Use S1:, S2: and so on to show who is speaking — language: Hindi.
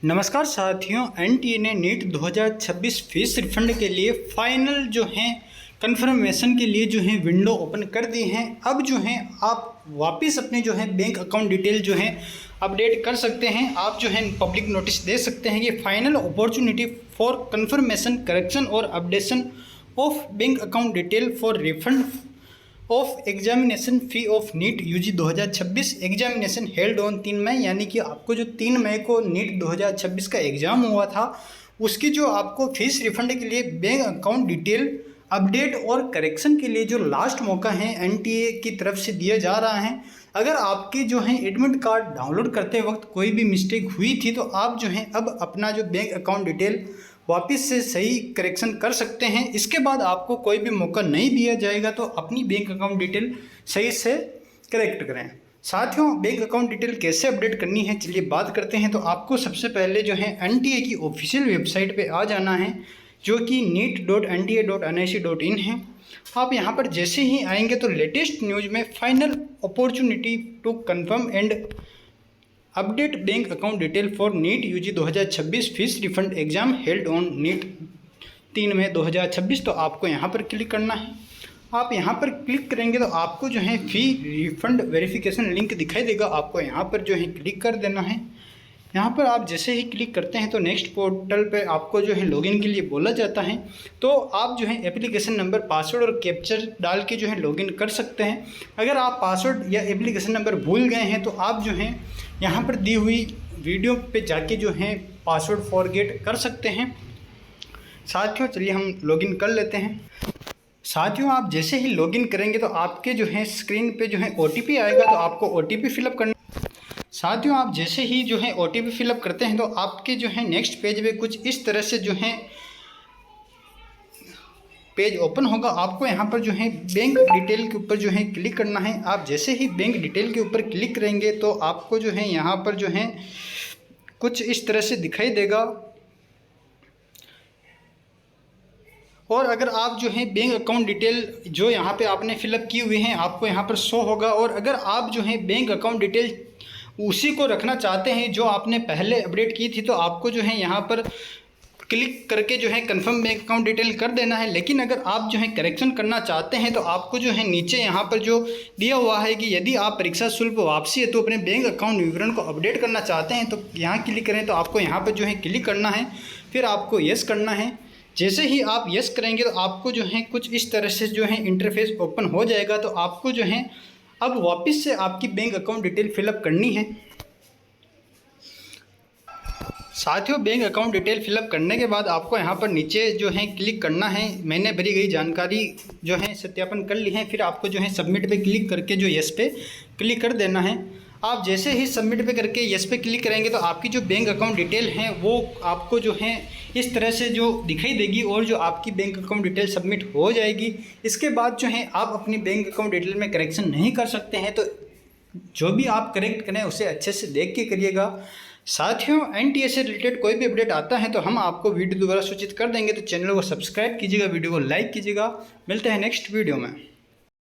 S1: नमस्कार साथियों, एनटीए ने नीट 2026 फीस रिफंड के लिए फाइनल जो है कंफर्मेशन के लिए जो है विंडो ओपन कर दी है। अब जो है आप वापस अपने जो है बैंक अकाउंट डिटेल जो है अपडेट कर सकते हैं। आप जो है पब्लिक नोटिस दे सकते हैं कि final opportunity for confirmation correction और updation of bank account detail for refund of examination fee of NEET UG 2026 examination held on 3 मई, यानी कि आपको जो 3 मई को नीट 2026 का एग्ज़ाम हुआ था उसकी जो आपको फीस रिफंड के लिए बैंक अकाउंट डिटेल अपडेट और करेक्शन के लिए जो लास्ट मौका है एनटीए की तरफ से दिया जा रहा है। अगर आपके जो है एडमिट कार्ड डाउनलोड करते वक्त कोई भी मिस्टेक हुई थी तो आप जो है अब अपना जो बैंक अकाउंट डिटेल वापस से सही करेक्शन कर सकते हैं। इसके बाद आपको कोई भी मौका नहीं दिया जाएगा, तो अपनी बैंक अकाउंट डिटेल सही से करेक्ट करें। साथियों, बैंक अकाउंट डिटेल कैसे अपडेट करनी है चलिए बात करते हैं। तो आपको सबसे पहले जो है एनटीए की ऑफिशियल वेबसाइट पे आ जाना है, जो कि neet.nta.nic.in है। आप यहाँ पर जैसे ही आएंगे तो लेटेस्ट न्यूज़ में final opportunity to confirm and update bank account detail for NEET UG 2026 fees refund exam held on NEET 3 May 2026, तो आपको यहाँ पर क्लिक करना है। आप यहाँ पर क्लिक करेंगे तो आपको जो है फ़ी रिफंड वेरिफिकेशन लिंक दिखाई देगा, आपको यहाँ पर जो है क्लिक कर देना है। यहाँ पर आप जैसे ही क्लिक करते हैं तो नेक्स्ट पोर्टल पे आपको जो है लॉगिन के लिए बोला जाता है। तो आप जो है एप्लीकेशन नंबर, पासवर्ड और कैप्चर डाल के जो है लॉगिन कर सकते हैं। अगर आप पासवर्ड या एप्लीकेशन नंबर भूल गए हैं तो आप जो है यहाँ पर दी हुई वीडियो पे जाके जो है पासवर्ड फॉरगेट कर सकते हैं। साथियों, चलिए हम लॉगिन कर लेते हैं। साथियों, आप जैसे ही लॉगिन करेंगे तो आपके जो है स्क्रीन पे जो है OTP आएगा, तो आपको OTP फिलअप करना। साथियों, आप जैसे ही जो है OTP फिलअप करते हैं तो आपके जो है नेक्स्ट पेज पे कुछ इस तरह से जो है पेज ओपन होगा। आपको यहाँ पर जो है बैंक डिटेल के ऊपर जो है क्लिक करना है। आप जैसे ही बैंक डिटेल के ऊपर क्लिक करेंगे तो आपको जो है यहाँ पर जो है कुछ इस तरह से दिखाई देगा। और अगर आप जो है बैंक अकाउंट डिटेल जो यहाँ पे आपने फिलअप की हुई हैं आपको यहाँ पर शो होगा। और अगर आप जो है बैंक अकाउंट डिटेल उसी को रखना चाहते हैं जो आपने पहले अपडेट की थी, तो आपको जो है यहाँ पर क्लिक करके जो है कंफर्म बैंक अकाउंट डिटेल कर देना है। लेकिन अगर आप जो है करेक्शन करना चाहते हैं तो आपको जो है नीचे यहाँ पर जो दिया हुआ है कि यदि आप परीक्षा शुल्क वापसी है तो अपने बैंक अकाउंट विवरण को अपडेट करना चाहते हैं तो यहाँ क्लिक करें। तो आपको यहाँ पर जो है क्लिक करना है, फिर आपको येस करना है। जैसे ही आप येस करेंगे तो आपको जो है कुछ इस तरह से जो है इंटरफेस ओपन हो जाएगा। तो आपको जो है अब वापस से आपकी बैंक अकाउंट डिटेल फिलअप करनी है। साथियों, बैंक अकाउंट डिटेल फिलअप करने के बाद आपको यहाँ पर नीचे जो है क्लिक करना है। मैंने भरी गई जानकारी जो है सत्यापन कर ली है। फिर आपको जो है सबमिट पे क्लिक करके जो यस पे क्लिक कर देना है। आप जैसे ही सबमिट पे करके यस पे क्लिक करेंगे तो आपकी जो बैंक अकाउंट डिटेल है वो आपको जो है इस तरह से जो दिखाई देगी और जो आपकी बैंक अकाउंट डिटेल सबमिट हो जाएगी। इसके बाद जो है आप अपनी बैंक अकाउंट डिटेल में करेक्शन नहीं कर सकते हैं, तो जो भी आप करेक्ट करें उसे अच्छे से देख के करिएगा। साथियों, एनटीए से रिलेटेड कोई भी अपडेट आता है तो हम आपको वीडियो द्वारा सूचित कर देंगे, तो चैनल को सब्सक्राइब कीजिएगा, वीडियो को लाइक कीजिएगा। मिलते हैं नेक्स्ट वीडियो में।